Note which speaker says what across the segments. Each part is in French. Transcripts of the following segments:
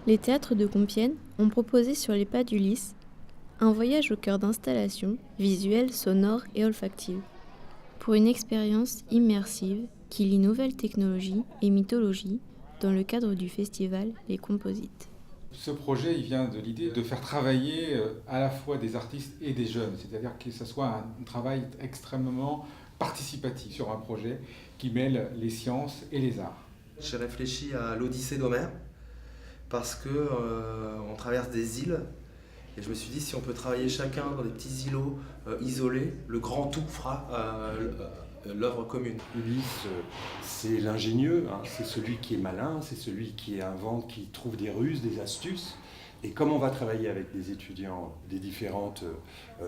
Speaker 1: Les théâtres de Compiègne ont proposé sur les pas d'Ulysse un voyage au cœur d'installations visuelles, sonores et olfactives, pour une expérience immersive qui lie nouvelles technologies et mythologie dans le cadre du festival Les Composites.
Speaker 2: Ce projet, il vient de l'idée de faire travailler à la fois des artistes et des jeunes, c'est-à-dire que ce soit un travail extrêmement participatif sur un projet qui mêle les sciences et les arts.
Speaker 3: J'ai réfléchi à l'Odyssée d'Homère parce que on traverse des îles et je me suis dit si on peut travailler chacun dans des petits îlots isolés, le grand tout fera l'œuvre commune.
Speaker 4: Ulysse, c'est l'ingénieux, hein, c'est celui qui est malin, c'est celui qui invente, qui trouve des ruses, des astuces. Et comme on va travailler avec des étudiants des différentes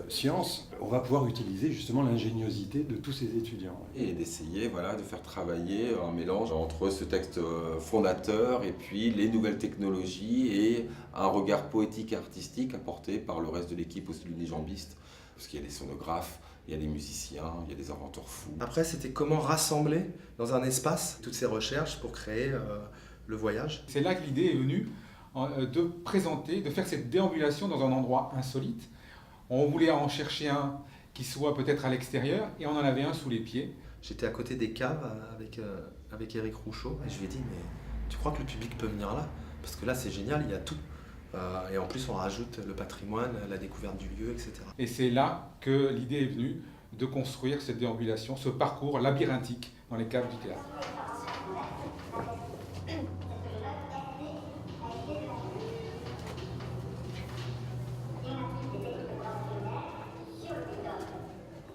Speaker 4: sciences, on va pouvoir utiliser justement l'ingéniosité de tous ces étudiants.
Speaker 5: Et d'essayer de faire travailler un mélange entre ce texte fondateur et puis les nouvelles technologies et un regard poétique et artistique apporté par le reste de l'équipe, aussi des jambistes, parce qu'il y a des sonographes, il y a des musiciens, il y a des inventeurs fous.
Speaker 3: Après, c'était comment rassembler dans un espace toutes ces recherches pour créer le voyage.
Speaker 2: C'est là que l'idée est venue de présenter, de faire cette déambulation dans un endroit insolite. On voulait en chercher un qui soit peut-être à l'extérieur et on en avait un sous les pieds.
Speaker 3: J'étais à côté des caves avec Éric Rouchot et je lui ai dit mais tu crois que le public peut venir là? Parce que là c'est génial, il y a tout. Et en plus on rajoute le patrimoine, la découverte du lieu, etc.
Speaker 2: Et c'est là que l'idée est venue de construire cette déambulation, ce parcours labyrinthique dans les caves du théâtre.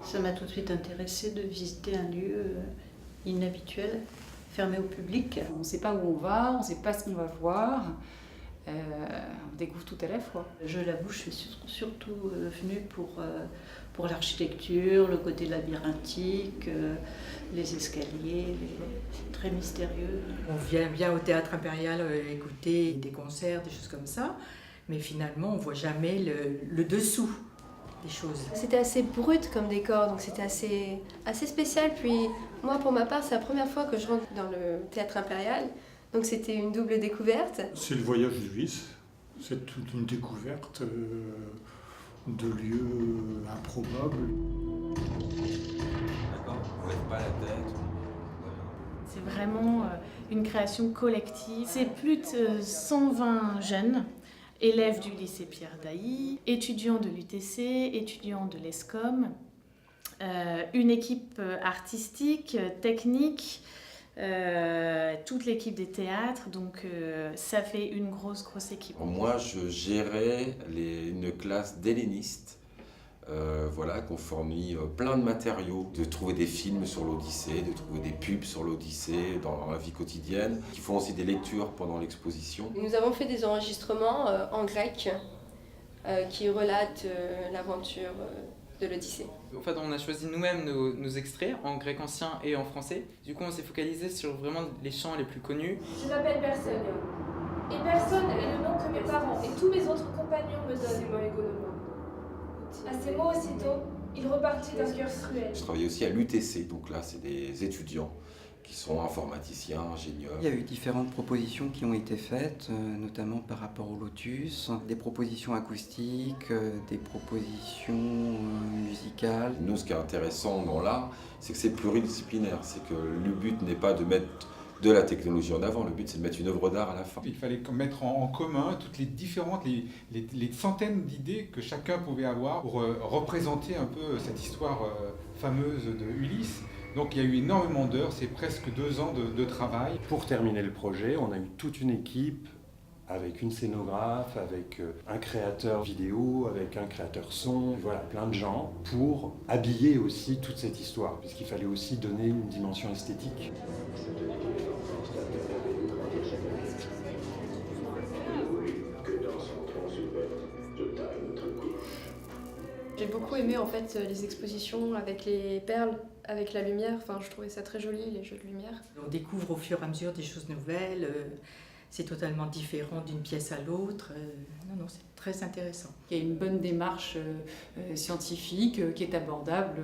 Speaker 6: Ça m'a tout de suite intéressée de visiter un lieu inhabituel, fermé au public.
Speaker 7: On ne sait pas où on va, on ne sait pas ce qu'on va voir. On découvre tout à la fois.
Speaker 6: Je l'avoue, je suis surtout venue pour l'architecture, le côté labyrinthique, les escaliers, très mystérieux.
Speaker 8: On vient bien au Théâtre Impérial écouter des concerts, des choses comme ça, mais finalement on ne voit jamais le dessous des choses.
Speaker 9: C'était assez brut comme décor, donc c'était assez spécial. Puis moi, pour ma part, c'est la première fois que je rentre dans le Théâtre Impérial, donc c'était une double découverte.
Speaker 10: C'est le voyage d'Ulysse, c'est toute une découverte de lieux improbables.
Speaker 5: D'accord, on ne lève pas la tête.
Speaker 7: C'est vraiment une création collective. C'est plus de 120 jeunes, élèves du lycée Pierre Dailly, étudiants de l'UTC, étudiants de l'ESCOM, une équipe artistique, technique, toute l'équique des théâtres, donc ça fait une grosse équipe.
Speaker 5: Moi, je gérais une classe d'hellénistes qu'on fournit plein de matériaux, de trouver des films sur l'Odyssée, de trouver des pubs sur l'Odyssée dans la vie quotidienne, qui font aussi des lectures pendant l'exposition.
Speaker 9: Nous avons fait des enregistrements en grec qui relatent l'aventure de l'Odyssée.
Speaker 11: En fait, on a choisi nous-mêmes nos extraits en grec ancien et en français. Du coup, on s'est focalisé sur vraiment les chants les plus connus.
Speaker 12: Je m'appelle Personne. Et Personne est le nom que mes parents et tous mes autres compagnons me donnent. À ces mots aussitôt, il repartit d'un cœur cruel.
Speaker 5: Je travaillais aussi à l'UTC, donc là, c'est des étudiants qui sont informaticiens, ingénieurs.
Speaker 13: Il y a eu différentes propositions qui ont été faites, notamment par rapport au Lotus, des propositions acoustiques, des propositions musicales.
Speaker 5: Nous, ce qui est intéressant dans l'art, c'est que c'est pluridisciplinaire. C'est que le but n'est pas de mettre de la technologie en avant, le but c'est de mettre une œuvre d'art à la fin.
Speaker 2: Il fallait mettre en commun toutes les différentes, les centaines d'idées que chacun pouvait avoir pour représenter un peu cette histoire fameuse de Ulysse. Donc il y a eu énormément d'heures, c'est presque 2 ans de travail.
Speaker 4: Pour terminer le projet, on a eu toute une équipe avec une scénographe, avec un créateur vidéo, avec un créateur son, voilà, plein de gens pour habiller aussi toute cette histoire, puisqu'il fallait aussi donner une dimension esthétique.
Speaker 9: J'ai beaucoup aimé en fait les expositions avec les perles, avec la lumière. Enfin, je trouvais ça très joli, les jeux de lumière.
Speaker 8: On découvre au fur et à mesure des choses nouvelles. C'est totalement différent d'une pièce à l'autre. Non, c'est très intéressant.
Speaker 7: Il y a une bonne démarche scientifique qui est abordable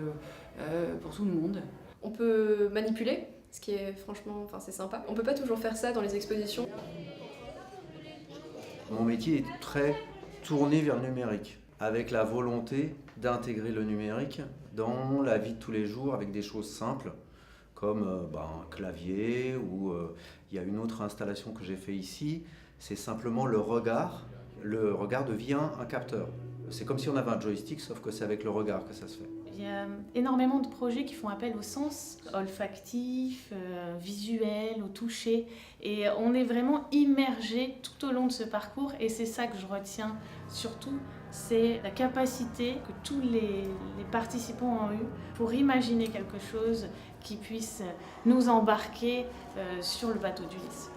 Speaker 7: pour tout le monde.
Speaker 9: On peut manipuler, ce qui est franchement, c'est sympa. On peut pas toujours faire ça dans les expositions.
Speaker 3: Mon métier est très tourné vers le numérique, avec la volonté d'intégrer le numérique dans la vie de tous les jours avec des choses simples, comme un clavier, ou il y a une autre installation que j'ai fait ici, c'est simplement le regard. Le regard devient un capteur. C'est comme si on avait un joystick, sauf que c'est avec le regard que ça se fait.
Speaker 7: Il y a énormément de projets qui font appel au sens olfactif, visuel, au toucher. Et on est vraiment immergé tout au long de ce parcours. Et c'est ça que je retiens surtout, c'est la capacité que tous les participants ont eue pour imaginer quelque chose qui puisse nous embarquer sur le bateau d'Ulysse.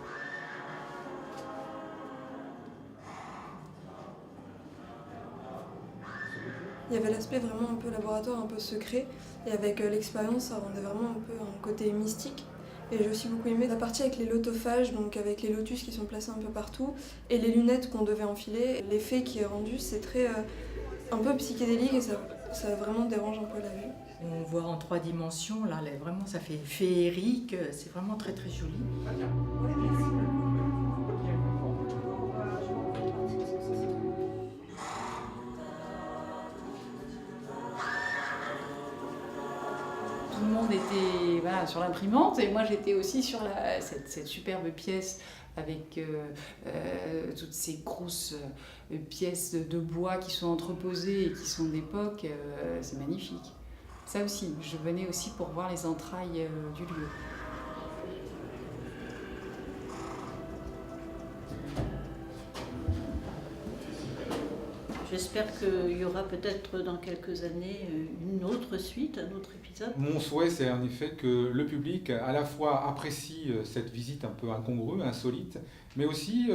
Speaker 14: Il y avait l'aspect vraiment un peu laboratoire, un peu secret, et avec l'expérience, ça rendait vraiment un peu un côté mystique. Et j'ai aussi beaucoup aimé la partie avec les lotophages, donc avec les lotus qui sont placés un peu partout, et les lunettes qu'on devait enfiler. L'effet qui est rendu, c'est très un peu psychédélique et ça vraiment dérange un peu la vue.
Speaker 8: On voit en 3 dimensions, là, vraiment ça fait féerique, c'est vraiment très très joli.
Speaker 15: Tout le monde était sur l'imprimante et moi j'étais aussi sur cette superbe pièce avec toutes ces grosses pièces de bois qui sont entreposées et qui sont d'époque. C'est magnifique. Ça aussi, je venais aussi pour voir les entrailles du lieu.
Speaker 6: J'espère qu'il y aura peut-être dans quelques années une autre suite, un autre épisode.
Speaker 2: Mon souhait, c'est en effet que le public à la fois apprécie cette visite un peu incongrue, insolite, mais aussi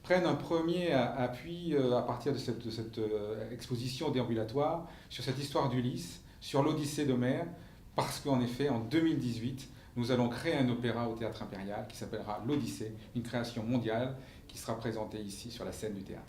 Speaker 2: prenne un premier appui à partir de cette exposition déambulatoire sur cette histoire d'Ulysse, sur l'Odyssée d'Homère, parce qu'en effet, en 2018, nous allons créer un opéra au Théâtre Impérial qui s'appellera l'Odyssée, une création mondiale qui sera présentée ici sur la scène du théâtre.